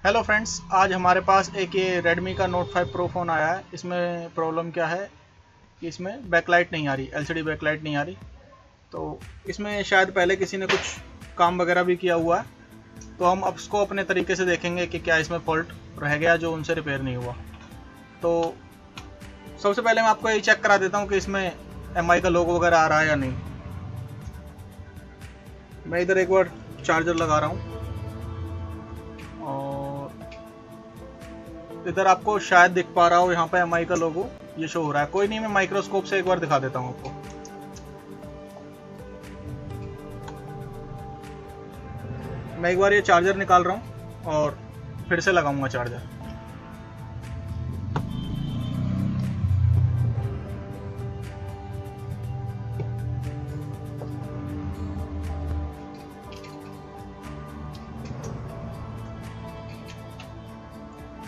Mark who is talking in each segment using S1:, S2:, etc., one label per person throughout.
S1: Hello friends, आज हमारे पास एक ये Redmi का Note 5 Pro फ़ोन आया है। इसमें प्रॉब्लम क्या है कि इसमें बैकलाइट नहीं आ रही, LCD बैकलाइट नहीं आ रही। तो इसमें शायद पहले किसी ने कुछ काम वगैरह भी किया हुआ है। तो हम अब इसको अपने तरीके से देखेंगे कि क्या इसमें फॉल्ट रह गया जो उनसे रिपेयर नहीं हुआ। तो सबसे पहले मैं आपको ये चेक करा देता हूँ कि इसमें MI का लोगो वगैरह आ रहा है या नहीं। मैं इधर एक बार चार्जर लगा रहा हूँ और इधर आपको शायद दिख पा रहा हो, यहाँ पे MI का लोगो ये शो हो रहा है। कोई नहीं, मैं माइक्रोस्कोप से एक बार दिखा देता हूँ आपको। मैं एक बार ये चार्जर निकाल रहा हूँ और फिर से लगाऊंगा चार्जर।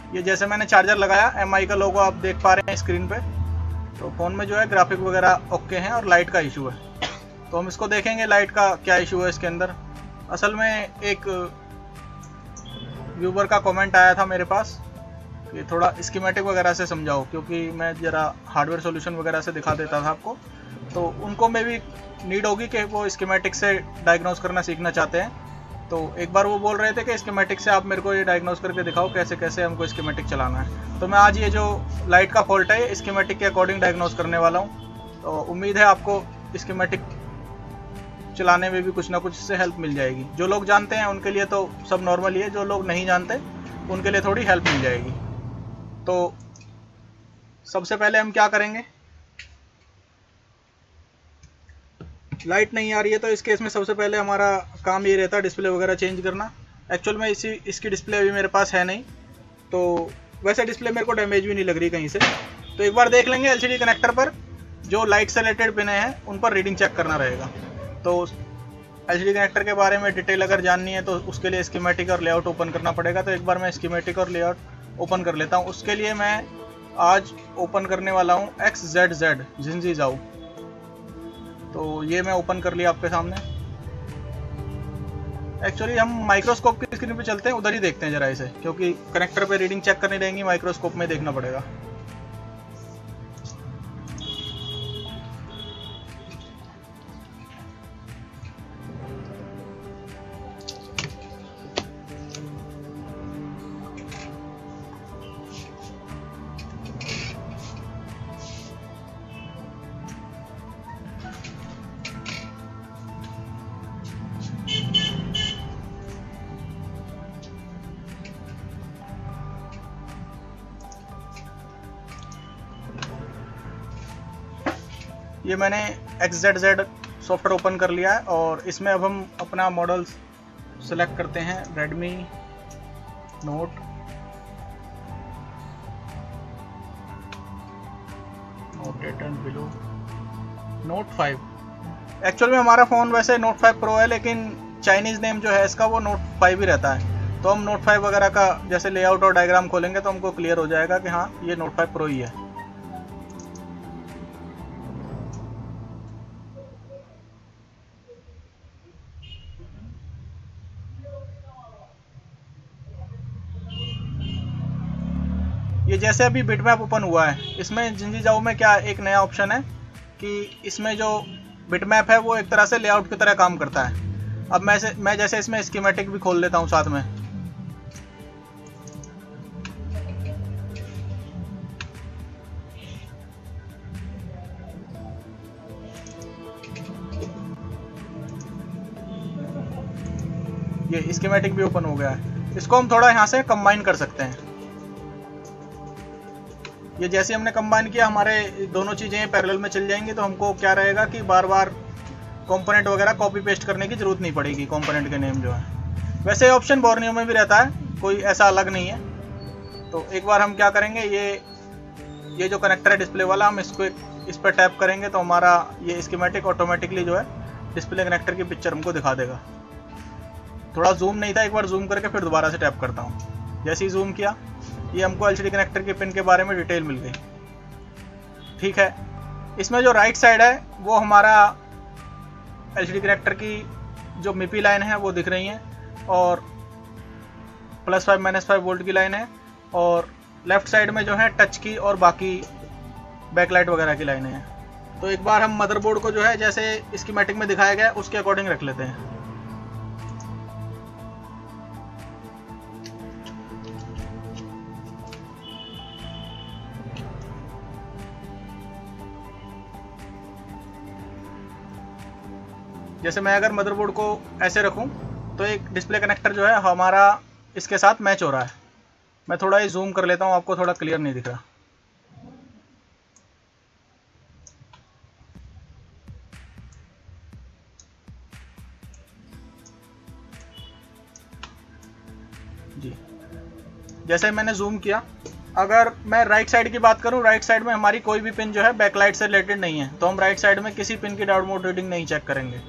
S1: ये जैसे मैंने चार्जर लगाया, MI का लोगो आप देख पा रहे हैं स्क्रीन पे। तो फ़ोन में जो है ग्राफिक वगैरह ओके हैं और लाइट का इशू है। तो हम इसको देखेंगे लाइट का क्या इशू है इसके अंदर। असल में एक व्यूवर का कमेंट आया था मेरे पास कि थोड़ा स्कीमेटिक वगैरह से समझाओ, क्योंकि मैं ज़रा हार्डवेयर सॉल्यूशन वगैरह से दिखा देता था आपको। तो उनको में भी नीड होगी कि वो स्कीमेटिक से डायग्नोज करना सीखना चाहते हैं। तो एक बार वो बोल रहे थे कि स्कीमेटिक से आप मेरे को ये डायग्नोज करके दिखाओ कैसे कैसे हमको स्कीमेटिक चलाना है। तो मैं आज ये जो लाइट का फॉल्ट है स्कीमेटिक के अकॉर्डिंग डायग्नोज करने वाला हूँ। तो उम्मीद है आपको स्कीमेटिक चलाने में भी कुछ ना कुछ इससे हेल्प मिल जाएगी। जो लोग जानते हैं उनके लिए तो सब नॉर्मल ही है, जो लोग नहीं जानते उनके लिए थोड़ी हेल्प मिल जाएगी। तो सबसे पहले हम क्या करेंगे, लाइट नहीं आ रही है तो इस केस में सबसे पहले हमारा काम ये रहता है डिस्प्ले वगैरह चेंज करना। एक्चुअल में इसकी डिस्प्ले अभी मेरे पास है नहीं, तो वैसे डिस्प्ले मेरे को डैमेज भी नहीं लग रही कहीं से। तो एक बार देख लेंगे LCD कनेक्टर पर जो लाइट से रिलेटेड पिन हैं उन पर रीडिंग चेक करना रहेगा। तो LCD कनेक्टर के बारे में डिटेल अगर जाननी है तो उसके लिए स्कीमेटिक और लेआउट ओपन करना पड़ेगा। तो एक बार मैं स्कीमेटिक और लेआउट ओपन कर लेता हूँ। उसके लिए मैं आज ओपन करने वाला हूँ XZZ जिनजीजाओ। तो ये मैं ओपन कर लिया आपके सामने। एक्चुअली हम माइक्रोस्कोप की स्क्रीन पे चलते हैं, उधर ही देखते हैं जरा इसे, क्योंकि कनेक्टर पे रीडिंग चेक करनी रहेंगी, माइक्रोस्कोप में देखना पड़ेगा। ये मैंने XZZ सॉफ्टवेयर ओपन कर लिया है और इसमें अब हम अपना मॉडल सेलेक्ट करते हैं, Redmi Note 8 and below Note 5। Actual में हमारा फ़ोन वैसे Note 5 Pro है, लेकिन चाइनीज़ नेम जो है इसका वो Note 5 ही रहता है। तो हम Note 5 वगैरह का जैसे लेआउट और डायग्राम खोलेंगे तो हमको क्लियर हो जाएगा कि हाँ ये Note 5 Pro ही है। ये जैसे अभी बिटमैप ओपन हुआ है, इसमें जिनजीजाओ में क्या एक नया ऑप्शन है कि इसमें जो बिटमैप है वो एक तरह से लेआउट की तरह काम करता है। अब मैं जैसे इसमें स्कीमेटिक भी खोल लेता हूँ साथ में। ये स्कीमेटिक भी ओपन हो गया है। इसको हम थोड़ा यहाँ से कंबाइन कर सकते हैं। ये जैसे हमने कंबाइन किया हमारे दोनों चीज़ें पैरेलल में चल जाएंगी, तो हमको क्या रहेगा कि बार बार कंपोनेंट वगैरह कॉपी पेस्ट करने की ज़रूरत नहीं पड़ेगी। कंपोनेंट के नेम जो है वैसे ऑप्शन बोर्नियो में भी रहता है, कोई ऐसा अलग नहीं है। तो एक बार हम क्या करेंगे, ये जो कनेक्टर है डिस्प्ले वाला, हम इसको इस पर टैप करेंगे तो हमारा ये स्कीमेटिक ऑटोमेटिकली जो है डिस्प्ले कनेक्टर की पिक्चर हमको दिखा देगा। थोड़ा जूम नहीं था, एक बार जूम करके फिर दोबारा से टैप करता हूँ। जैसे ही जूम किया ये हमको LCD कनेक्टर के पिन के बारे में डिटेल मिल गई। ठीक है, इसमें जो राइट साइड है वो हमारा LCD कनेक्टर की जो MIPI लाइन है वो दिख रही है, और +5 -5 वोल्ट की लाइन है, और लेफ्ट साइड में जो है टच की और बाकी बैकलाइट वगैरह की लाइनें हैं। तो एक बार हम मदरबोर्ड को जो है जैसे स्कीमेटिक में दिखाया गया उसके अकॉर्डिंग रख लेते हैं। जैसे मैं अगर मदरबोर्ड को ऐसे रखूं तो एक डिस्प्ले कनेक्टर जो है हमारा इसके साथ मैच हो रहा है। मैं थोड़ा ये जूम कर लेता हूं, आपको थोड़ा क्लियर नहीं दिख रहा। जी, जैसे मैंने जूम किया, अगर मैं राइट साइड की बात करूं, राइट साइड में हमारी कोई भी पिन जो है बैकलाइट से रिलेटेड नहीं है, तो हम राइट साइड में किसी पिन की डायोड मोड रीडिंग नहीं चेक करेंगे।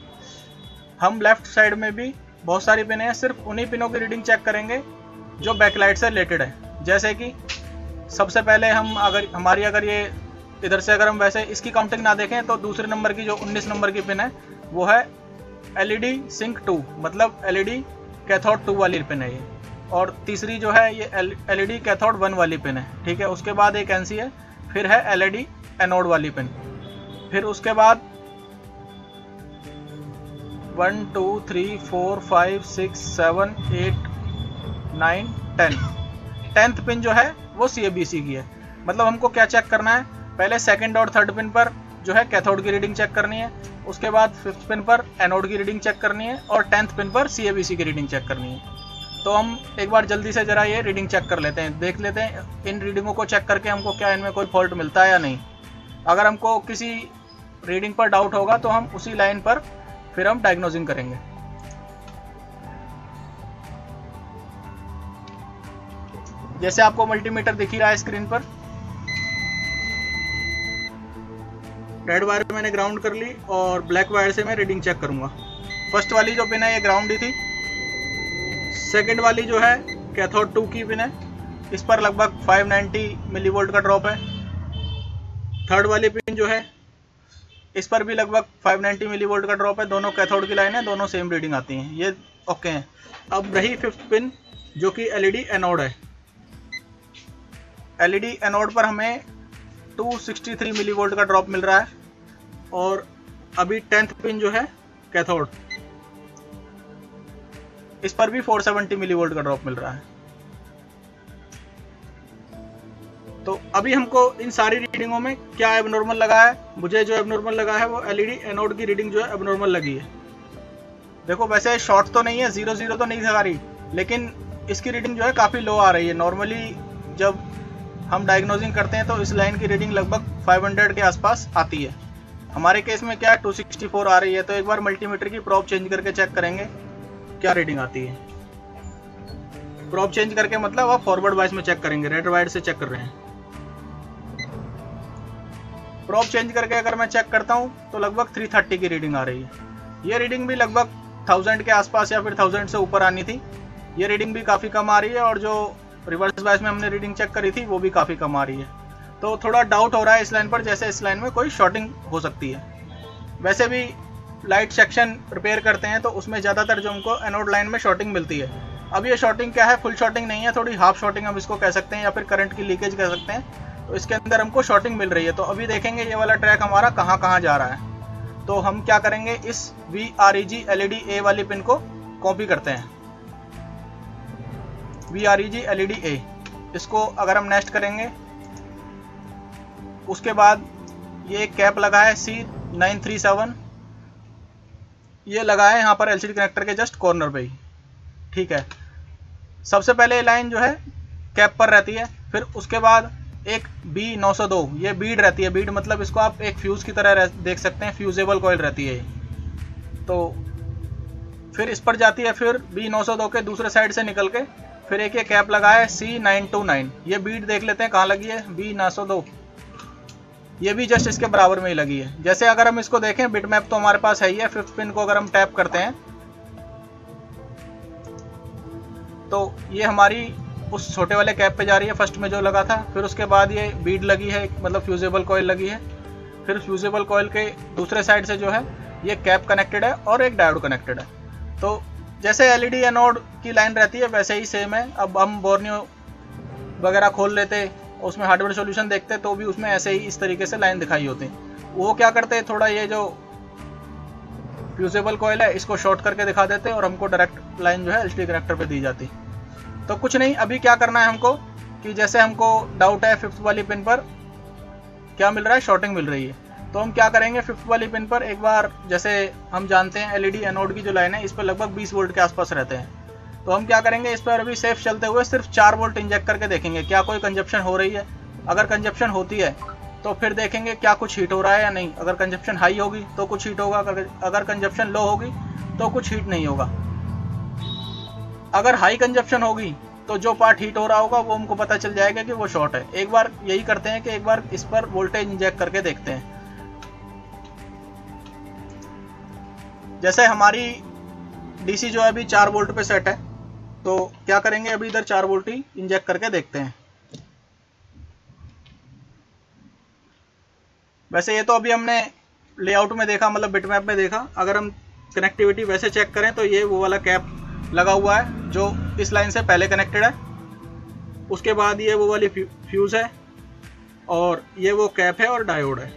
S1: हम लेफ्ट साइड में भी बहुत सारी पिन हैं, सिर्फ उन्हीं पिनों की रीडिंग चेक करेंगे जो बैकलाइट से रिलेटेड है। जैसे कि सबसे पहले हम अगर ये इधर से अगर हम वैसे इसकी काउंटिंग ना देखें तो दूसरे नंबर की जो 19 नंबर की पिन है वो है LED सिंक 2, मतलब LED कैथोड 2 वाली पिन है ये। और तीसरी जो है ये LED कैथोड 1 वाली पिन है, ठीक है। उसके बाद एक NC है, फिर है LED एनोड वाली पिन, फिर उसके बाद 1 2 3 4 5 6 7 8 9 10 10th पिन जो है वो CABC की है। मतलब हमको क्या चेक करना है, पहले सेकंड और थर्ड पिन पर जो है कैथोड की रीडिंग चेक करनी है, उसके बाद 5th पिन पर एनोड की रीडिंग चेक करनी है, और 10th पिन पर CABC की रीडिंग चेक करनी है। तो हम एक बार जल्दी से ज़रा ये रीडिंग चेक कर लेते हैं, देख लेते हैं इन रीडिंगों को चेक करके हमको क्या इनमें कोई फॉल्ट मिलता है या नहीं। अगर हमको किसी रीडिंग पर डाउट होगा तो हम उसी लाइन पर फिर हम डायग्नोजिंग करेंगे। जैसे आपको मल्टीमीटर दिख ही रहा है स्क्रीन पर, रेड वायर मैंने ग्राउंड कर ली और ब्लैक वायर से मैं रीडिंग चेक करूंगा। फर्स्ट वाली जो पिन है ये ग्राउंड ही थी, सेकंड वाली जो है कैथोड 2 की पिन है, इस पर लगभग 590 मिलीवोल्ट का ड्रॉप है। थर्ड वाली पिन जो है इस पर भी लगभग 590 मिलीवोल्ट का ड्रॉप है। दोनों कैथोड की लाइन है, दोनों सेम रीडिंग आती हैं, ये ओके हैं। अब रही 5th पिन जो कि LED एनोड है। LED एनोड पर हमें 263 मिलीवोल्ट का ड्रॉप मिल रहा है, और अभी 10th पिन जो है कैथोड, इस पर भी 470 मिलीवोल्ट का ड्रॉप मिल रहा है। तो अभी हमको इन सारी रीडिंगों में क्या एबनॉर्मल लगा है, मुझे जो एबनॉर्मल लगा है वो LED एनोड की रीडिंग जो है एबनॉर्मल लगी है। देखो वैसे शॉर्ट तो नहीं है, 0 तो नहीं दिखा रही, लेकिन इसकी रीडिंग जो है काफ़ी लो आ रही है। नॉर्मली जब हम डायग्नोजिंग करते हैं तो इस लाइन की रीडिंग लगभग 500 के आसपास आती है। हमारे केस में क्या है 264 आ रही है। तो एक बार मल्टीमीटर की प्रोब चेंज करके चेक करेंगे क्या रीडिंग आती है। प्रोब चेंज करके मतलब आप फॉरवर्ड वाइज में चेक करेंगे, रेड वायर से चेक कर रहे हैं। प्रोब चेंज करके अगर मैं चेक करता हूं तो लगभग 330 की रीडिंग आ रही है। ये रीडिंग भी लगभग 1000 के आसपास या फिर 1000 से ऊपर आनी थी। ये रीडिंग भी काफ़ी कम आ रही है, और जो रिवर्स बायस में हमने रीडिंग चेक करी थी वो भी काफ़ी कम आ रही है। तो थोड़ा डाउट हो रहा है इस लाइन पर, जैसे इस लाइन में कोई शॉर्टिंग हो सकती है। वैसे भी लाइट सेक्शन रिपेयर करते हैं तो उसमें ज़्यादातर जो हमको एनोड लाइन में शॉर्टिंग मिलती है। अब ये शॉर्टिंग क्या है, फुल शॉर्टिंग नहीं है, थोड़ी हाफ शॉर्टिंग हम इसको कह सकते हैं, या फिर करंट की लीकेज कह सकते हैं। तो इसके अंदर हमको शॉर्टिंग मिल रही है। तो अभी देखेंगे ये वाला ट्रैक हमारा कहाँ कहाँ जा रहा है। तो हम क्या करेंगे, इस VREG LED A वाली पिन को कॉपी करते हैं। VREG LED A, इसको अगर हम नेक्स्ट करेंगे, उसके बाद ये एक कैप लगा है C937, ये लगा है यहाँ पर LCD कनेक्टर के जस्ट कॉर्नर पे ही, ठीक है। सबसे पहले लाइन जो है कैप पर रहती है, फिर उसके बाद एक B902, ये बीड रहती है। बीड मतलब इसको आप एक फ्यूज़ की तरह देख सकते हैं, फ्यूजेबल कॉइल रहती है। तो फिर इस पर जाती है, फिर B902 के दूसरे साइड से निकल के फिर एक ये कैप लगा है C929, ये बीड देख लेते हैं कहाँ लगी है, B902, ये भी जस्ट इसके बराबर में ही लगी है। जैसे अगर हम इसको देखें, बिट मैप तो हमारे पास है ही है। 5th पिन को अगर हम टैप करते हैं तो ये हमारी उस छोटे वाले कैप पे जा रही है, फर्स्ट में जो लगा था। फिर उसके बाद ये बीड लगी है, मतलब फ्यूजेबल कॉइल लगी है। फिर फ्यूजेबल कॉइल के दूसरे साइड से जो है ये कैप कनेक्टेड है और एक डायोड कनेक्टेड है। तो जैसे एलईडी एनोड की लाइन रहती है वैसे ही सेम है। अब हम बोर्नियो वगैरह खोल लेते, उसमें हार्डवेयर सॉल्यूशन देखते तो भी उसमें ऐसे ही इस तरीके से लाइन दिखाई होती। वो क्या करते हैं, थोड़ा ये जो फ्यूजेबल कॉइल है इसको शॉर्ट करके दिखा देते और हमको डायरेक्ट लाइन जो है एलसीडी कनेक्टर पे दी जाती। तो कुछ नहीं, अभी क्या करना है हमको कि जैसे हमको डाउट है 5th वाली पिन पर क्या मिल रहा है, शॉर्टिंग मिल रही है, तो हम क्या करेंगे 5th वाली पिन पर एक बार, जैसे हम जानते हैं एलईडी एनोड की जो लाइन है इस पर लगभग 20 वोल्ट के आसपास रहते हैं, तो हम क्या करेंगे इस पर अभी सेफ चलते हुए सिर्फ 4 वोल्ट इंजेक्ट करके देखेंगे क्या कोई कंजप्शन हो रही है। अगर कंजप्शन होती है तो फिर देखेंगे क्या कुछ हीट हो रहा है या नहीं। अगर कंजप्शन हाई होगी तो कुछ हीट होगा, अगर कंजप्शन लो होगी तो कुछ हीट नहीं होगा। अगर हाई कंजप्शन होगी तो जो पार्ट हीट हो रहा होगा वो हमको पता चल जाएगा कि वो शॉर्ट है। एक बार यही करते हैं कि एक बार इस पर वोल्टेज इंजेक्ट करके देखते हैं। जैसे हमारी डीसी जो है अभी 4 वोल्ट पे सेट है, तो क्या करेंगे अभी इधर 4 वोल्ट ही इंजेक्ट करके देखते हैं। वैसे ये तो अभी हमने लेआउट में देखा, मतलब बिटमैप में देखा। अगर हम कनेक्टिविटी वैसे चेक करें तो ये वो वाला कैप लगा हुआ है जो इस लाइन से पहले कनेक्टेड है, उसके बाद ये वो वाली फ्यूज है और ये वो कैप है और डायोड है।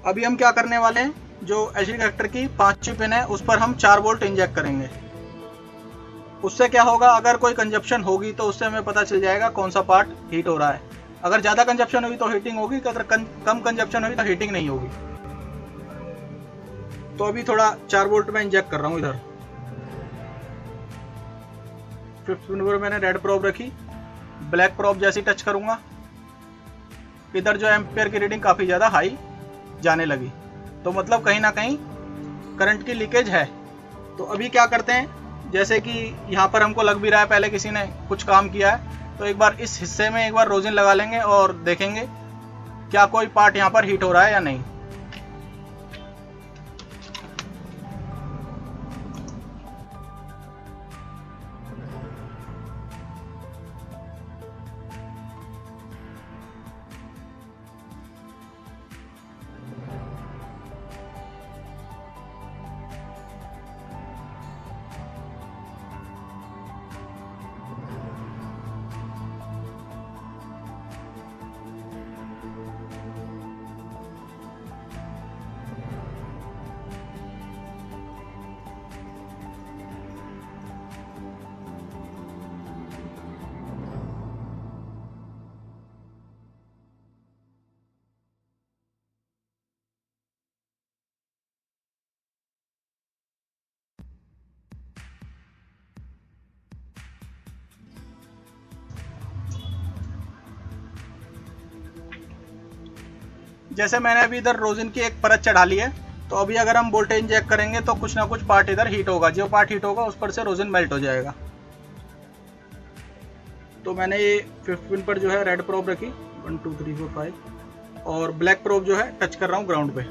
S1: अभी हम क्या करने वाले हैं, जो एलसीडी कनेक्टर की 5वीं पिन है उस पर हम 4 वोल्ट इंजेक्ट करेंगे। उससे क्या होगा, अगर कोई कंजप्शन होगी तो उससे हमें पता चल जाएगा कौन सा पार्ट हीट हो रहा है। अगर ज़्यादा कंजप्शन होगी तो हीटिंग होगी, अगर कम कंजप्शन होगी तो हीटिंग नहीं होगी। तो अभी थोड़ा 4 वोल्ट में इंजेक्ट कर रहा हूँ। इधर 5th पिन पर मैंने रेड प्रोब रखी, ब्लैक प्रोब जैसे टच करूँगा इधर जो एम्पियर की रीडिंग काफ़ी ज़्यादा हाई जाने लगी, तो मतलब कहीं ना कहीं करंट की लीकेज है। तो अभी क्या करते हैं, जैसे कि यहाँ पर हमको लग भी रहा है पहले किसी ने कुछ काम किया है, तो एक बार इस हिस्से में एक बार रोजिन लगा लेंगे और देखेंगे क्या कोई पार्ट यहाँ पर हीट हो रहा है या नहीं। जैसे मैंने अभी इधर रोजिन की एक परत चढ़ा ली है, तो अभी अगर हम वोल्टेज इंजेक्ट करेंगे तो कुछ ना कुछ पार्ट इधर हीट होगा, जो पार्ट हीट होगा उस पर से रोजिन मेल्ट हो जाएगा। तो मैंने ये 5th पिन पर जो है रेड प्रोब रखी 1 2 3 4 5 और ब्लैक प्रोब जो है टच कर रहा हूँ ग्राउंड पे।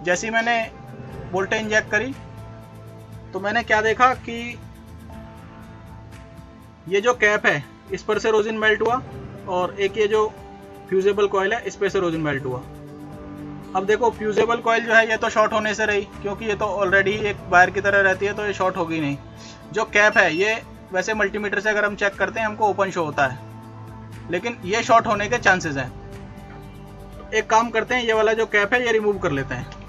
S1: जैसे ही मैंने वोल्टेज इंजेक्ट करी तो मैंने क्या देखा कि ये जो कैप है इस पर से रोजिन मेल्ट हुआ और एक ये जो फ्यूजेबल कॉइल है इस पर से रोजिन मेल्ट हुआ। अब देखो फ्यूजेबल कॉइल जो है ये तो शॉर्ट होने से रही, क्योंकि ये तो ऑलरेडी एक वायर की तरह रहती है, तो ये शॉर्ट होगी नहीं। जो कैप है ये वैसे मल्टीमीटर से अगर हम चेक करते हैं हमको ओपन शो होता है, लेकिन ये शॉर्ट होने के चांसेस हैं। एक काम करते हैं, ये वाला जो कैप है ये रिमूव कर लेते हैं।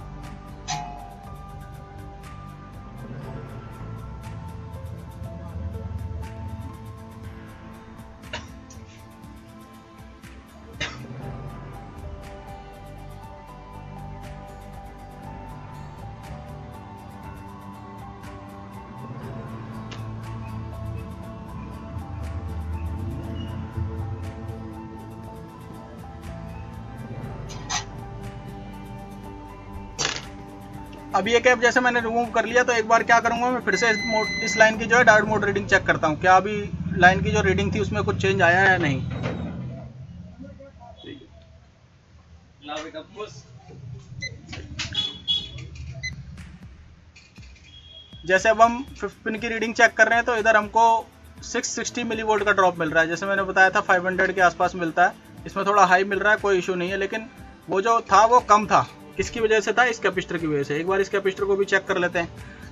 S1: अब ये कैप जैसे मैंने रिमूव कर लिया, तो एक बार क्या करूंगा मैं फिर से इस लाइन की जो है डायोड मोड रीडिंग चेक करता हूँ, क्या अभी लाइन की जो रीडिंग थी उसमें कुछ चेंज आया है या नहीं। जैसे अब हम 5th पिन की रीडिंग चेक कर रहे हैं, तो इधर हमको 660 मिली वोल्ट का ड्रॉप मिल रहा है। जैसे मैंने बताया था 500 के आसपास मिलता है, इसमें थोड़ा हाई मिल रहा है, कोई इशू नहीं है, लेकिन वो जो था वो कम था। किसकी वजह से था? इस कैपेसिटर की वजह से। एक बार इस कैपेसिटर को भी चेक कर लेते हैं।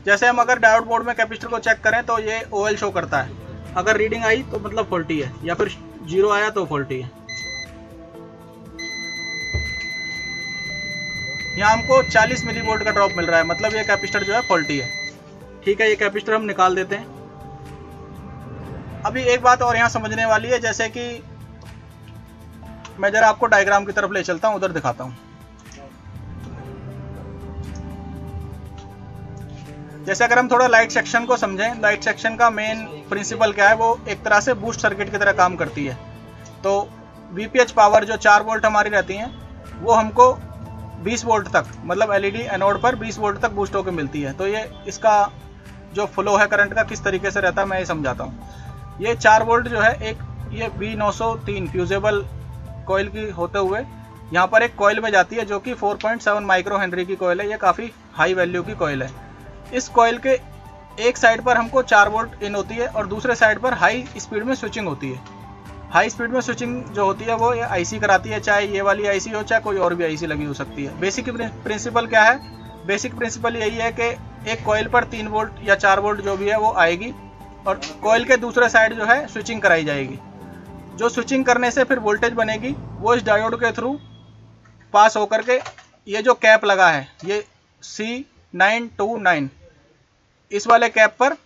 S1: जैसे हम अगर डायोड बोर्ड में कैपेसिटर को चेक करें तो ये OL शो करता है, अगर रीडिंग आई तो मतलब फॉल्टी है, या फिर 0 आया तो फॉल्टी है। यहाँ हमको 40 मिली वोल्ट का ड्रॉप मिल रहा है, मतलब ये कैपेसिटर जो है फॉल्टी है। ठीक है, ये कैपेसिटर हम निकाल देते हैं। अभी एक बात और यहाँ समझने वाली है, जैसे कि मैं जरा आपको डायग्राम की तरफ ले चलता हूँ, उधर दिखाता हूँ। जैसे अगर हम थोड़ा लाइट सेक्शन को समझें, लाइट सेक्शन का मेन प्रिंसिपल क्या है, वो एक तरह से बूस्ट सर्किट की तरह काम करती है। तो VPH पावर जो 4 वोल्ट हमारी रहती हैं, वो हमको 20 वोल्ट तक, मतलब LED एनोड पर 20 वोल्ट तक बूस्ट होकर मिलती है। तो ये इसका जो फ्लो है करंट का किस तरीके से रहता है मैं ये समझाता हूँ। ये 4 वोल्ट जो है, एक ये B903 फ्यूजेबल कॉइल की होते हुए यहाँ पर एक कॉइल में जाती है, जो कि 4.7 माइक्रो हेनरी की कॉइल है। ये काफ़ी हाई वैल्यू की कॉइल है। इस कॉइल के एक साइड पर हमको 4 वोल्ट इन होती है और दूसरे साइड पर हाई स्पीड में स्विचिंग होती है। हाई स्पीड में स्विचिंग जो होती है वो ये IC कराती है, चाहे ये वाली IC हो चाहे कोई और भी IC लगी हो सकती है। बेसिक प्रिंसिपल क्या है? बेसिक प्रिंसिपल यही है कि एक कॉइल पर 3 वोल्ट या 4 वोल्ट जो भी है वो आएगी और कॉइल के दूसरे साइड जो है स्विचिंग कराई जाएगी। जो स्विचिंग करने से फिर वोल्टेज बनेगी वो इस डायोड के थ्रू पास होकर के ये जो कैप लगा है, ये C929, इस वाले कैप पर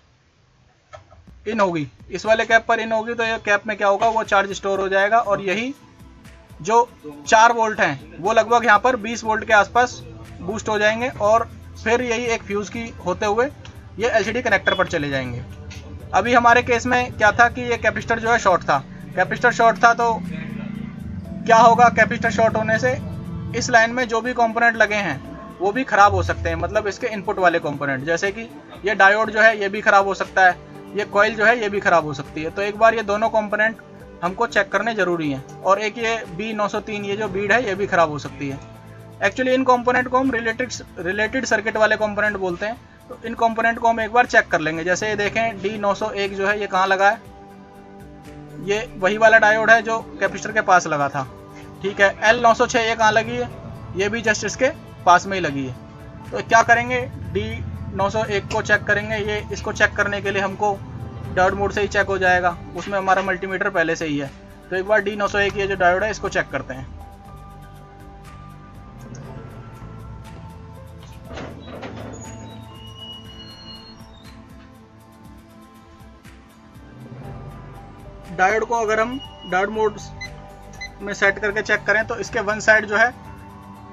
S1: इन होगी। इस वाले कैप पर इन होगी तो ये कैप में क्या होगा, वो चार्ज स्टोर हो जाएगा और यही जो 4 वोल्ट हैं वो लगभग यहाँ पर 20 वोल्ट के आसपास बूस्ट हो जाएंगे और फिर यही एक फ्यूज़ की होते हुए ये LCD कनेक्टर पर चले जाएंगे। अभी हमारे केस में क्या था कि ये कैपेसिटर जो है शॉर्ट था। कैपेसिटर शॉर्ट था तो क्या होगा, कैपेसिटर शॉर्ट होने से इस लाइन में जो भी कंपोनेंट लगे हैं वो भी ख़राब हो सकते हैं, मतलब इसके इनपुट वाले कंपोनेंट। जैसे कि ये डायोड जो है ये भी ख़राब हो सकता है, ये कॉइल जो है ये भी ख़राब हो सकती है। तो एक बार ये दोनों कंपोनेंट हमको चेक करने ज़रूरी हैं। और एक ये B903 ये जो बीड है ये भी ख़राब हो सकती है। एक्चुअली इन कंपोनेंट को हम रिलेटेड सर्किट वाले कंपोनेंट बोलते हैं। तो इन कंपोनेंट को हम एक बार चेक कर लेंगे। जैसे ये देखें D901 जो है ये कहाँ लगा है, ये वही वाला डायोड है जो कैपेसिटर के पास लगा था। ठीक है, L906 ये कहाँ लगी है, ये भी जस्ट इसके पास में ही लगी है। तो क्या करेंगे, D901 को चेक करेंगे। ये इसको चेक करने के लिए हमको डायोड मोड से ही चेक हो जाएगा, उसमें हमारा मल्टीमीटर पहले से ही है। तो एक बार D901 ये जो डायोड है इसको चेक करते हैं। डायोड को अगर हम डायोड मोड में सेट करके चेक करें तो इसके वन साइड जो है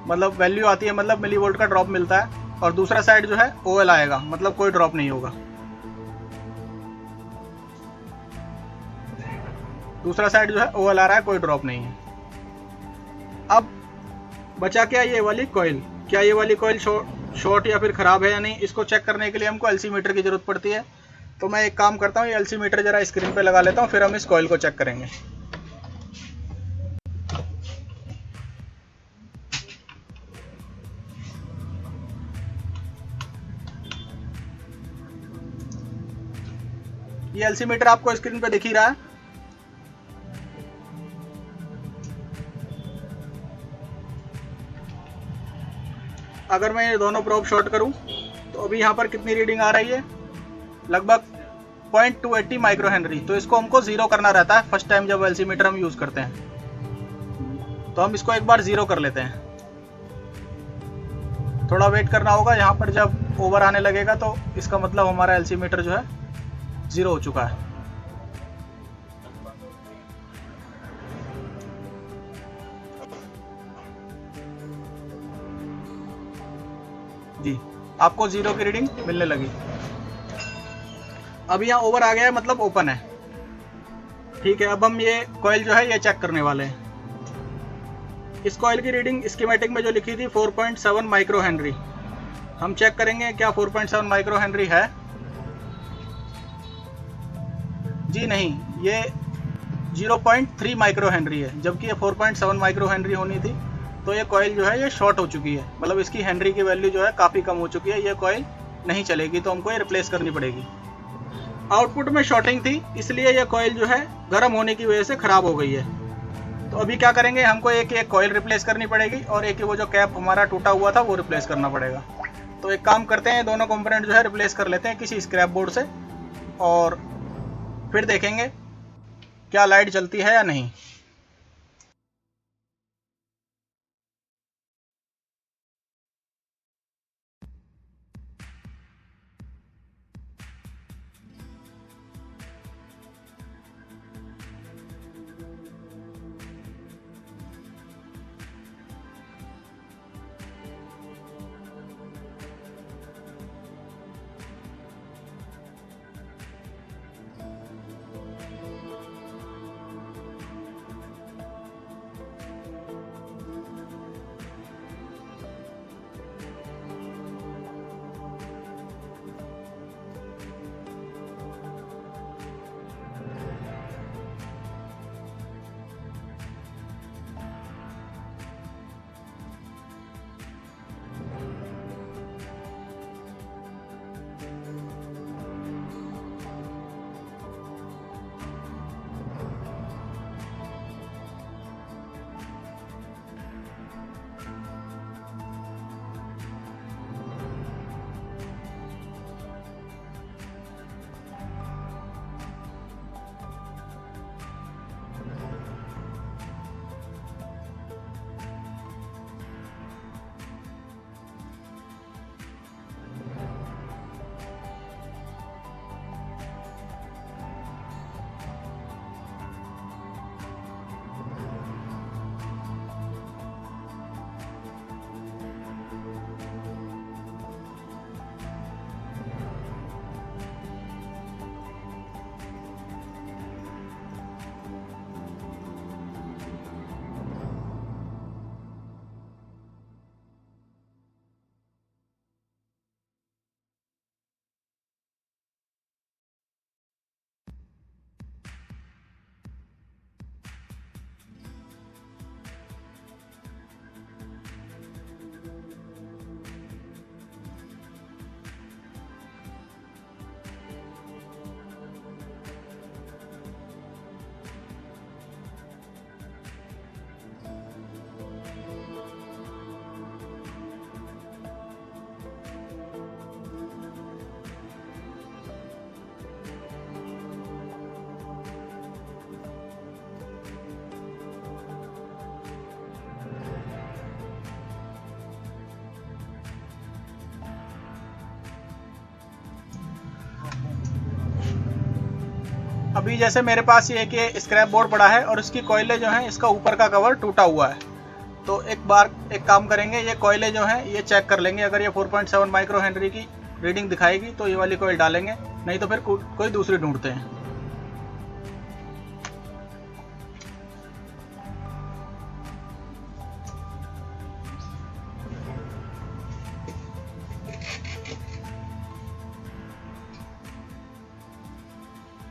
S1: मतलब वैल्यू आती है, मतलब मिली वोल्ट का ड्रॉप मिलता है, और दूसरा साइड जो है OL आएगा, मतलब कोई ड्रॉप नहीं होगा। दूसरा साइड जो है OL आ रहा है, कोई ड्रॉप नहीं है। अब बचा क्या, ये वाली कॉइल। क्या ये वाली कॉइल शॉर्ट या फिर ख़राब है या नहीं, इसको चेक करने के लिए हमको LC मीटर की ज़रूरत पड़ती है। तो मैं एक काम करता हूँ, ये LC मीटर ज़रा स्क्रीन पे लगा लेता हूँ, फिर हम इस कॉइल को चेक करेंगे। ये LC मीटर आपको स्क्रीन पे दिख ही रहा है। अगर मैं ये दोनों प्रोब शॉर्ट करूं तो अभी यहाँ पर कितनी रीडिंग आ रही है, लगभग 0.280 माइक्रो हेनरी। तो इसको हमको ज़ीरो करना रहता है फर्स्ट टाइम जब LC मीटर हम यूज़ करते हैं। तो हम इसको एक बार ज़ीरो कर लेते हैं। थोड़ा वेट करना होगा, यहाँ पर जब ओवर आने लगेगा तो इसका मतलब हमारा LC मीटर जो है ज़ीरो हो चुका है। जी, आपको ज़ीरो की रीडिंग मिलने लगी। अभी यहाँ ओवर आ गया है, मतलब ओपन है। ठीक है, अब हम ये कॉइल जो है ये चेक करने वाले हैं। इस कॉइल की रीडिंग स्कीमेटिक में जो लिखी थी 4.7 माइक्रो हेनरी। हम चेक करेंगे क्या 4.7 माइक्रो हेनरी है। जी नहीं, ये 0.3 माइक्रो हेनरी है, जबकि ये 4.7 माइक्रो हेनरी होनी थी। तो ये कॉइल जो है ये शॉर्ट हो चुकी है, मतलब इसकी हेनरी की वैल्यू जो है काफ़ी कम हो चुकी है। ये कॉइल नहीं चलेगी, तो हमको ये रिप्लेस करनी पड़ेगी। आउटपुट में शॉर्टिंग थी, इसलिए ये कॉइल जो है गर्म होने की वजह से ख़राब हो गई है। तो अभी क्या करेंगे, हमको एक एक कॉइल रिप्लेस करनी पड़ेगी और एक वो जो कैप हमारा टूटा हुआ था वो रिप्लेस करना पड़ेगा। तो एक काम करते हैं, दोनों कंपोनेंट जो है रिप्लेस कर लेते हैं किसी स्क्रैप बोर्ड से और फिर देखेंगे क्या लाइट जलती है या नहीं। अभी जैसे मेरे पास ये कि स्क्रैप बोर्ड पड़ा है और इसकी कॉइलें जो हैं, इसका ऊपर का कवर टूटा हुआ है। तो एक बार एक काम करेंगे, ये कॉइलें जो हैं ये चेक कर लेंगे। अगर ये 4.7 माइक्रो हेनरी की रीडिंग दिखाएगी तो ये वाली कॉइल डालेंगे, नहीं तो फिर कोई दूसरी ढूंढते हैं।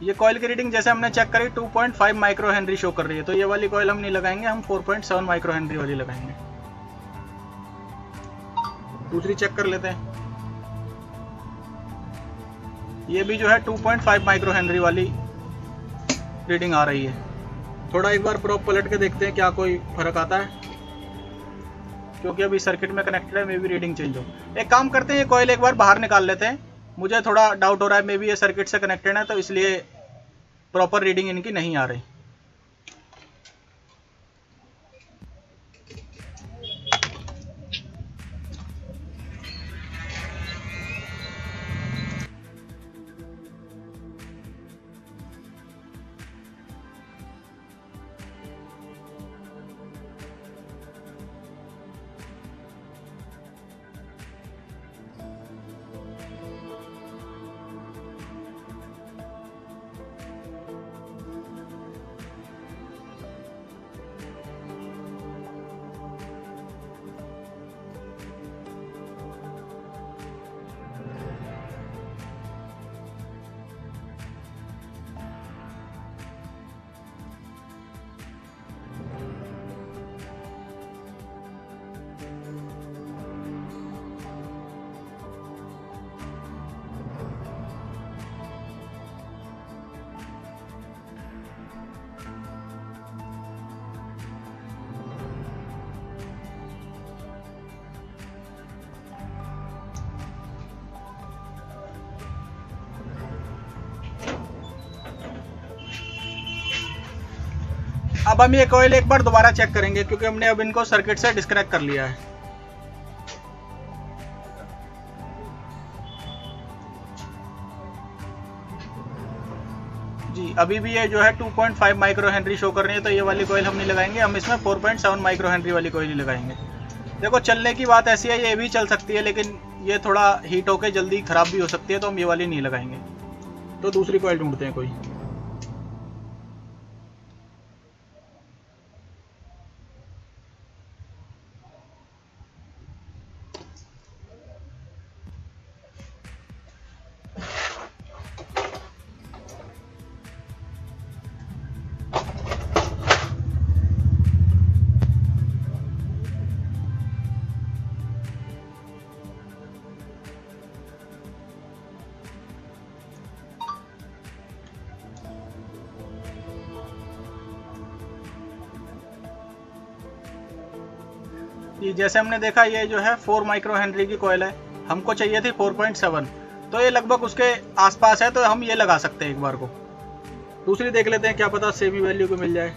S1: ये कॉइल की रीडिंग जैसे हमने चेक करी 2.5 माइक्रो हेनरी शो कर रही है, तो ये वाली कॉइल हम नहीं लगाएंगे, हम 4.7 माइक्रो हेनरी वाली लगाएंगे। दूसरी चेक कर लेते हैं, ये भी जो है 2.5 माइक्रो हेनरी वाली रीडिंग आ रही है। थोड़ा एक बार प्रोब पलट के देखते हैं क्या कोई फर्क आता है, क्योंकि अभी सर्किट में कनेक्टेड है, मे भी रीडिंग चेंज हो। एक काम करते हैं, ये कॉइल एक बार बाहर निकाल लेते हैं। मुझे थोड़ा डाउट हो रहा है, मे बी ये सर्किट से कनेक्टेड है, तो इसलिए प्रॉपर रीडिंग इनकी नहीं आ रही। अब हम ये कॉइल एक बार दोबारा चेक करेंगे क्योंकि हमने अब इनको सर्किट से डिस्कनेक्ट कर लिया है। जी अभी भी ये जो है 2.5 माइक्रो हेनरी शो कर रही है, तो ये वाली कॉइल हम नहीं लगाएंगे, हम इसमें 4.7 माइक्रो हेनरी वाली कॉइल ही लगाएंगे। देखो चलने की बात ऐसी है, ये भी चल सकती है लेकिन ये थोड़ा हीट होकर जल्दी ख़राब भी हो सकती है, तो हम ये वाली नहीं लगाएंगे। तो दूसरी कॉइल ढूंढते हैं कोई। ये जैसे हमने देखा ये जो है 4 माइक्रो हेनरी की कॉइल है, हमको चाहिए थी 4.7, तो ये लगभग उसके आसपास है, तो हम ये लगा सकते हैं एक बार को। दूसरी देख लेते हैं, क्या पता सेम ही वैल्यू को मिल जाए।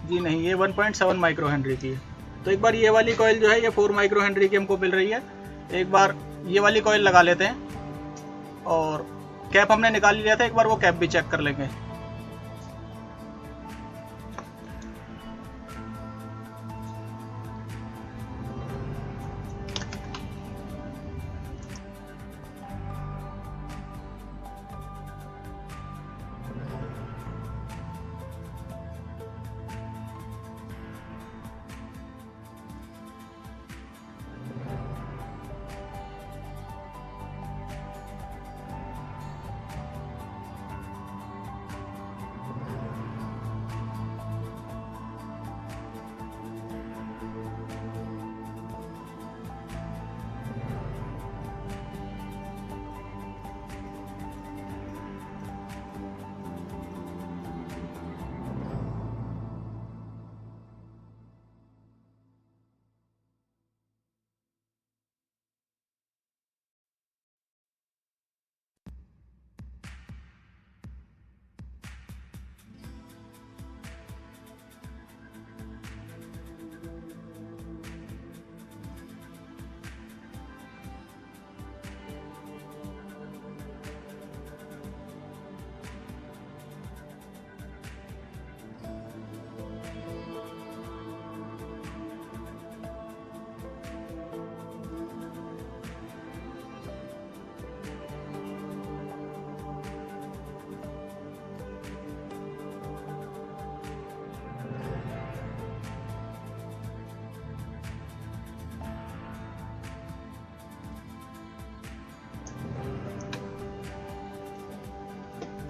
S1: जी नहीं, ये 1.7 माइक्रो हेनरी की है, तो एक बार ये वाली कॉइल जो है ये 4 माइक्रो हेनरी की हमको मिल रही है। एक बार ये वाली कॉइल लगा लेते हैं, और कैप हमने निकाल लिया था, एक बार वो कैप भी चेक कर लेंगे।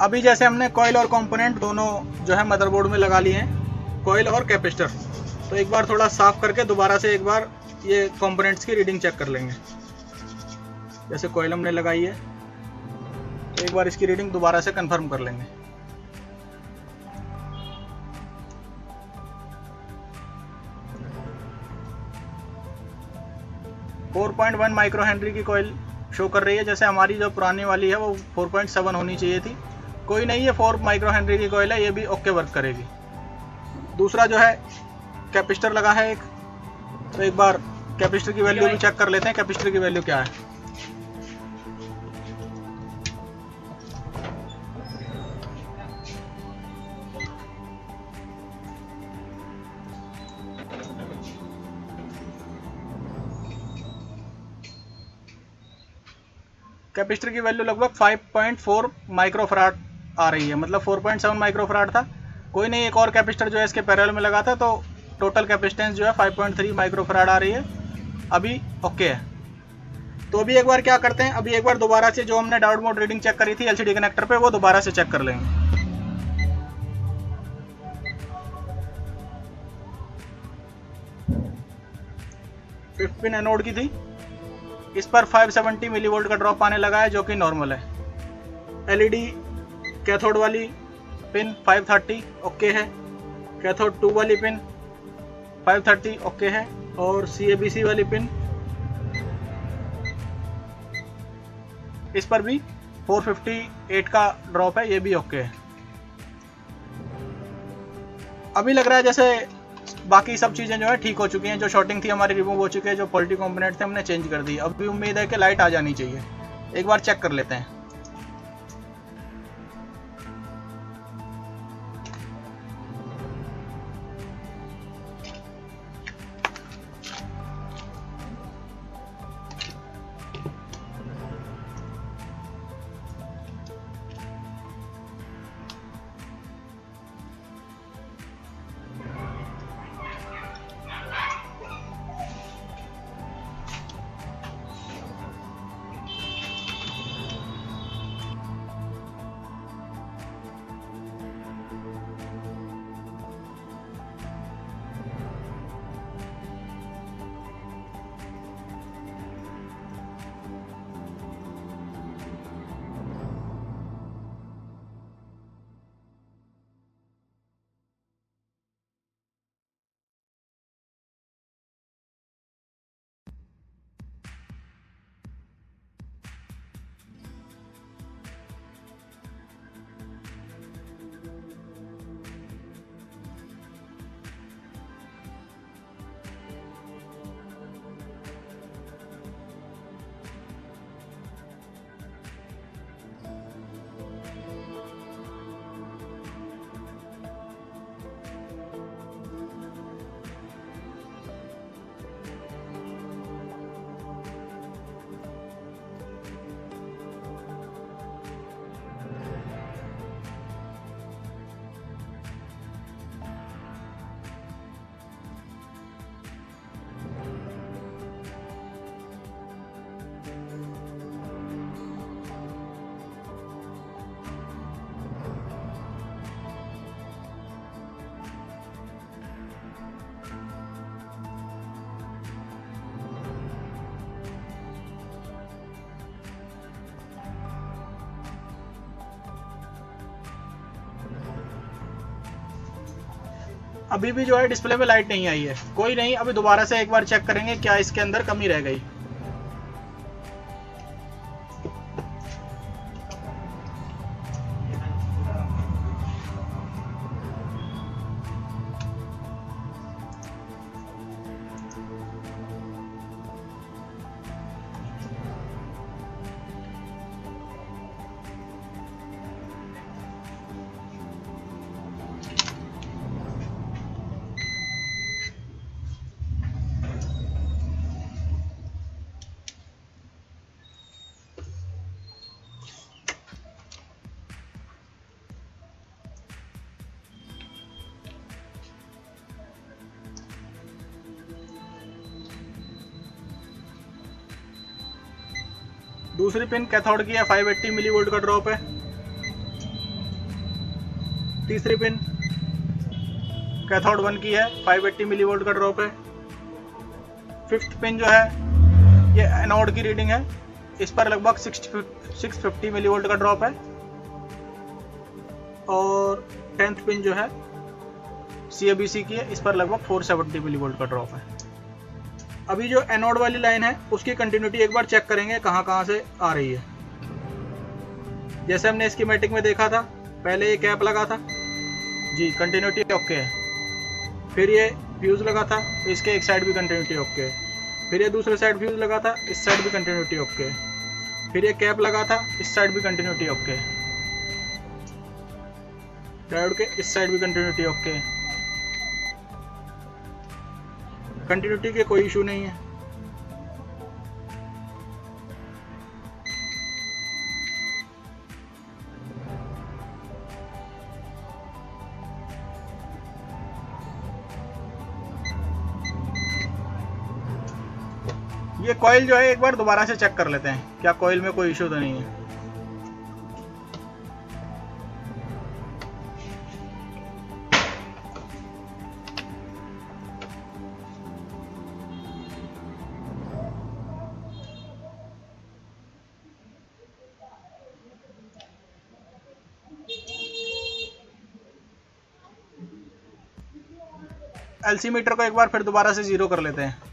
S1: अभी जैसे हमने कॉइल और कंपोनेंट दोनों जो है मदरबोर्ड में लगा लिए हैं, कॉइल और कैपेसिटर, तो एक बार थोड़ा साफ करके दोबारा से एक बार ये कंपोनेंट्स की रीडिंग चेक कर लेंगे। जैसे कॉइल हमने लगाई है, तो एक बार इसकी रीडिंग दोबारा से कंफर्म कर लेंगे। .1 माइक्रो हेनरी की कॉइल शो कर रही है, जैसे हमारी जो पुरानी वाली है वो 4.7 होनी चाहिए थी। कोई नहीं, ये 4 माइक्रो हेनरी की कॉइल है, ये भी ओके वर्क करेगी। दूसरा जो है कैपेसिटर लगा है एक, तो एक बार कैपेसिटर की वैल्यू भी चेक कर लेते हैं, कैपेसिटर की वैल्यू क्या है। कैपेसिटर की वैल्यू लगभग 5.4 माइक्रोफराड आ रही है, मतलब 4.7 माइक्रोफराड था। कोई नहीं, एक और कैपेसिटर जो है इसके पैरेलल में लगा था, तो टोटल कैपेसिटेंस जो है 5.3 माइक्रोफराड आ रही है, अभी ओके है। तो अभी एक बार क्या करते हैं, अभी एक बार दोबारा से जो हमने डायोड मोड रीडिंग चेक करी थी एलसीडी कनेक्टर पे, वो दोबारा से चेक कर लेंगे। 5 पिन एनोड की थी, इस पर 570 मिलीवोल्ट का ड्रॉप आने लगा है, जो कि नॉर्मल है। एलईडी कैथोड वाली पिन 530 ओके है, कैथोड 2 वाली पिन 530 ओके है, और CABC वाली पिन इस पर भी 458 का ड्रॉप है, ये भी ओके है। अभी लग रहा है जैसे बाकी सब चीज़ें जो है ठीक हो चुकी हैं, जो शॉर्टिंग थी हमारी रिमूव हो चुकी है, जो फॉल्टी कंपोनेंट थे हमने चेंज कर दी। अभी उम्मीद है कि लाइट आ जानी चाहिए, एक बार चेक कर लेते हैं। अभी भी जो है डिस्प्ले में लाइट नहीं आई है। कोई नहीं, अभी दोबारा से एक बार चेक करेंगे क्या इसके अंदर कमी रह गई। दूसरी पिन कैथोड की है, 580 मिली वोल्ट का ड्रॉप है। तीसरी पिन कैथोड 1 की है, 580 मिली वोल्ट का ड्रॉप है। फिफ्थ पिन जो है ये एनोड की रीडिंग है, इस पर लगभग 650 मिली वोल्ट का ड्रॉप है। और 10th पिन जो है CABC की है, इस पर लगभग 470 मिली वोल्ट का ड्रॉप है। अभी जो एनोड वाली लाइन है उसकी कंटिन्यूटी एक बार चेक करेंगे कहाँ कहाँ से आ रही है। जैसे हमने स्कीमेटिक में देखा था, पहले ये कैप लगा था जी, कंटिन्यूटी ओके है। फिर ये फ्यूज लगा था, इसके एक साइड भी कंटिन्यूटी ओके है। फिर ये दूसरे साइड फ्यूज लगा था, इस साइड भी कंटिन्यूटी ओके है। फिर ये कैप लगा था, इस साइड भी कंटिन्यूटी ओके है। डायोड के इस साइड भी कंटिन्यूटी ओके है। कंटिन्यूटी के कोई इशू नहीं है। ये कॉइल जो है एक बार दोबारा से चेक कर लेते हैं, क्या कॉइल में कोई इशू तो नहीं है। एलसी मीटर को एक बार फिर दोबारा से जीरो कर लेते हैं।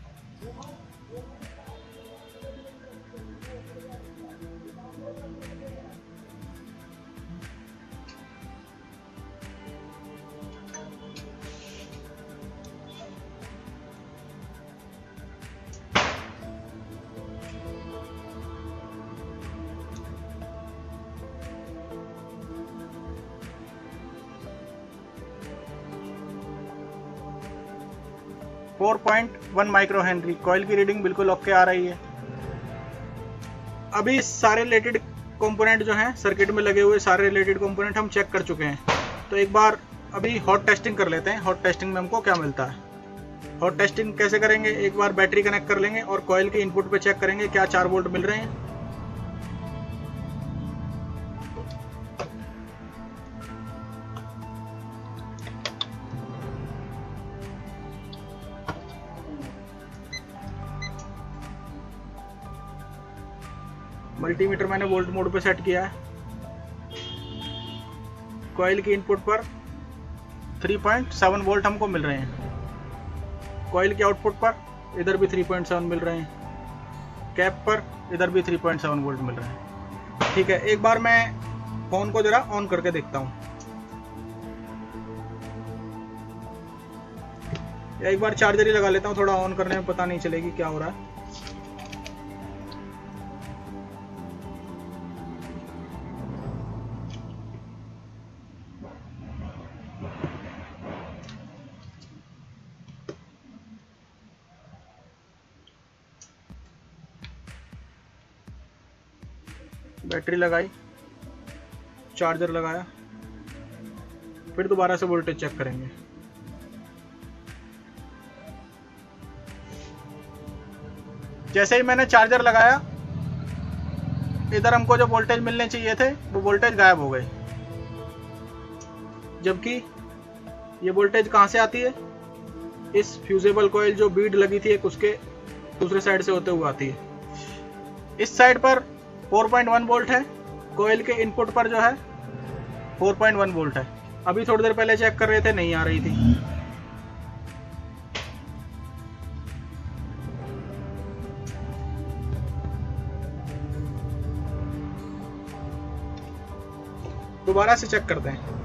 S1: 4.1 माइक्रो हेनरी। कॉइल की रीडिंग बिल्कुल ओके आ रही है। अभी सारे रिलेटेड कंपोनेंट जो हैं सर्किट में लगे हुए सारे रिलेटेड कंपोनेंट हम चेक कर चुके हैं। तो एक बार अभी हॉट टेस्टिंग कर लेते हैं। हॉट टेस्टिंग में हमको क्या मिलता है। हॉट टेस्टिंग कैसे करेंगे, एक बार बैटरी कनेक्ट कर लेंगे और कॉइल के इनपुट पे चेक करेंगे क्या 4 वोल्ट मिल रहे हैं। मल्टीमीटर मैंने वोल्ट मोड पे सेट किया है। कॉइल की इनपुट पर 3.7 वोल्ट हमको मिल रहे हैं। कॉइल के आउटपुट पर इधर भी 3.7 मिल रहे हैं। कैप पर इधर भी 3.7 वोल्ट मिल रहे हैं। ठीक है, एक बार मैं फोन को जरा ऑन करके देखता हूँ। एक बार चार्जर ही लगा लेता हूँ, थोड़ा ऑन करने में पता नहीं चलेगी क्या हो रहा है। बैटरी लगाई, चार्जर लगाया, फिर दोबारा से वोल्टेज चेक करेंगे। जैसे ही मैंने चार्जर लगाया, इधर हमको जो वोल्टेज मिलने चाहिए थे वो वोल्टेज गायब हो गए। जबकि ये वोल्टेज कहाँ से आती है, इस फ्यूजेबल कॉइल जो बीड लगी थी एक उसके दूसरे साइड से होते हुए आती है। इस साइड पर 4.1 वोल्ट है, कॉइल के इनपुट पर जो है 4.1 वोल्ट है। अभी थोड़ी देर पहले चेक कर रहे थे, नहीं आ रही थी। दोबारा से चेक करते हैं।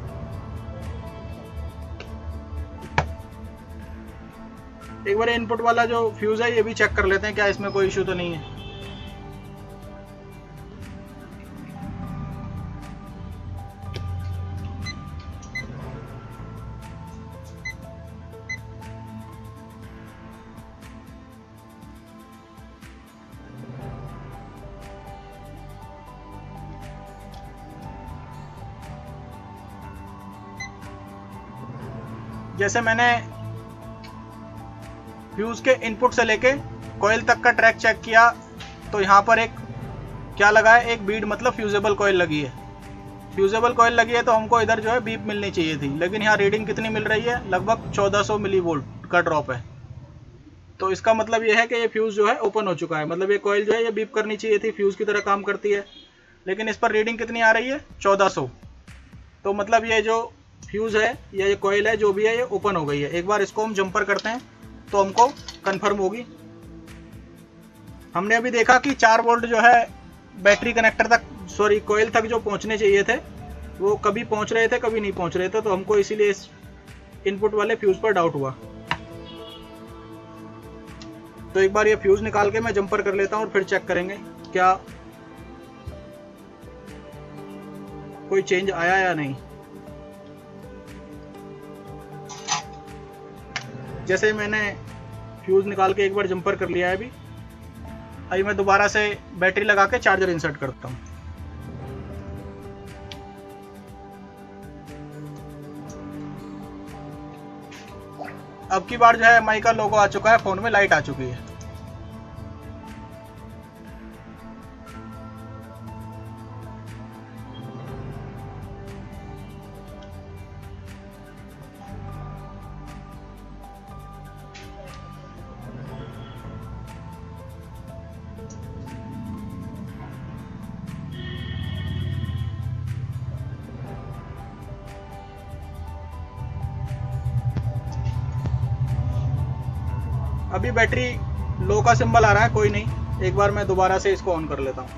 S1: एक बार इनपुट वाला जो फ्यूज है ये भी चेक कर लेते हैं, क्या इसमें कोई इश्यू तो नहीं है। जैसे मैंने फ्यूज के इनपुट से लेके कॉइल तक का ट्रैक चेक किया तो यहाँ पर एक क्या लगा है, एक बीड मतलब फ्यूजेबल कॉइल लगी है। फ्यूजेबल कॉइल लगी है तो हमको इधर जो है बीप मिलनी चाहिए थी, लेकिन यहाँ रीडिंग कितनी मिल रही है, लगभग 1400 मिली वोल्ट का ड्रॉप है। तो इसका मतलब ये है कि ये फ्यूज जो है ओपन हो चुका है, मतलब ये कॉइल जो है ये बीप करनी चाहिए थी, फ्यूज की तरह काम करती है, लेकिन इस पर रीडिंग कितनी आ रही है, 1400। तो मतलब ये जो फ्यूज है या ये कॉइल है जो भी है ये ओपन हो गई है। एक बार इसको हम जंपर करते हैं तो हमको कंफर्म होगी। हमने अभी देखा कि 4 वोल्ट जो है बैटरी कनेक्टर तक, सॉरी कॉइल तक जो पहुंचने चाहिए थे वो कभी पहुंच रहे थे कभी नहीं पहुंच रहे थे, तो हमको इसीलिए इस इनपुट वाले फ्यूज पर डाउट हुआ। तो एक बार ये फ्यूज निकाल के मैं जंपर कर लेता हूं और फिर चेक करेंगे क्या कोई चेंज आया या नहीं। जैसे मैंने फ्यूज निकाल के एक बार जंपर कर लिया है अभी मैं दोबारा से बैटरी लगा के चार्जर इंसर्ट करता हूँ। अब की बार जो है एमआई का लोगो आ चुका है, फोन में लाइट आ चुकी है। अभी बैटरी लो का सिंबल आ रहा है, कोई नहीं, एक बार मैं दोबारा से इसको ऑन कर लेता हूँ।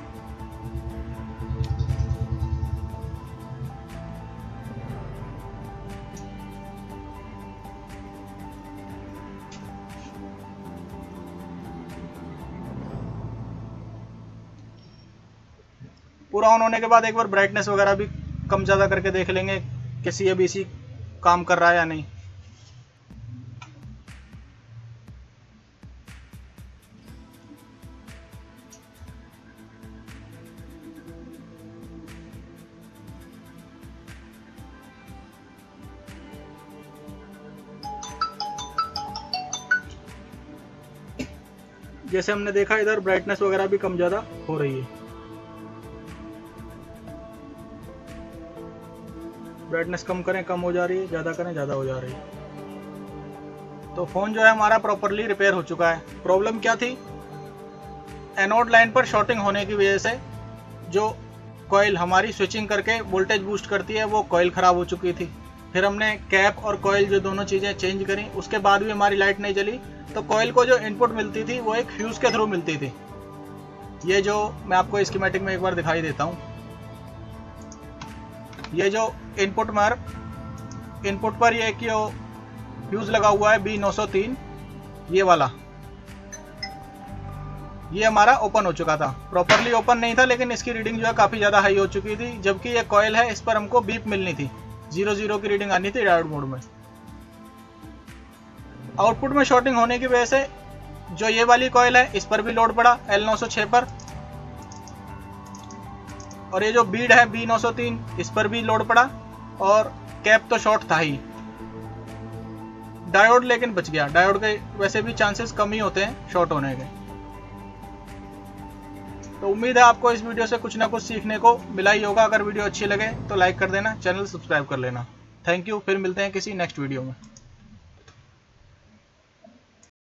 S1: पूरा ऑन होने के बाद एक बार ब्राइटनेस वगैरह भी कम ज़्यादा करके देख लेंगे कि CABC काम कर रहा है या नहीं। जैसे हमने देखा इधर ब्राइटनेस वगैरह भी कम ज़्यादा हो रही है। ब्राइटनेस कम करें कम हो जा रही है, ज़्यादा करें ज़्यादा हो जा रही है। तो फ़ोन जो है हमारा प्रॉपरली रिपेयर हो चुका है। प्रॉब्लम क्या थी, एनोड लाइन पर शॉर्टिंग होने की वजह से जो कॉइल हमारी स्विचिंग करके वोल्टेज बूस्ट करती है वो कॉइल ख़राब हो चुकी थी। फिर हमने कैप और कॉइल जो दोनों चीज़ें चेंज करी, उसके बाद भी हमारी लाइट नहीं जली। तो कॉइल को जो इनपुट मिलती थी वो एक फ्यूज़ के थ्रू मिलती थी। ये जो मैं आपको स्कीमेटिक में एक बार दिखाई देता हूँ, ये जो इनपुट पर ये कि फ्यूज़ लगा हुआ है B903, ये वाला, ये हमारा ओपन हो चुका था। प्रॉपरली ओपन नहीं था, लेकिन इसकी रीडिंग जो है काफ़ी ज़्यादा हाई हो चुकी थी। जबकि ये कॉइल है, इस पर हमको बीप मिलनी थी, 0 की रीडिंग आनी थी डायोड मोड में। आउटपुट में शॉर्टिंग होने की वजह से जो ये वाली कॉइल है इस पर भी लोड पड़ा L906 पर, और ये जो बीड है B903 इस पर भी लोड पड़ा, और कैप तो शॉर्ट था ही। डायोड लेकिन बच गया। डायोड के वैसे भी चांसेस कम ही होते हैं शॉर्ट होने के। तो उम्मीद है आपको इस वीडियो से कुछ ना कुछ सीखने को मिला ही होगा। अगर वीडियो अच्छी लगे तो लाइक कर देना, चैनल सब्सक्राइब कर लेना। थैंक यू, फिर मिलते हैं किसी नेक्स्ट वीडियो में।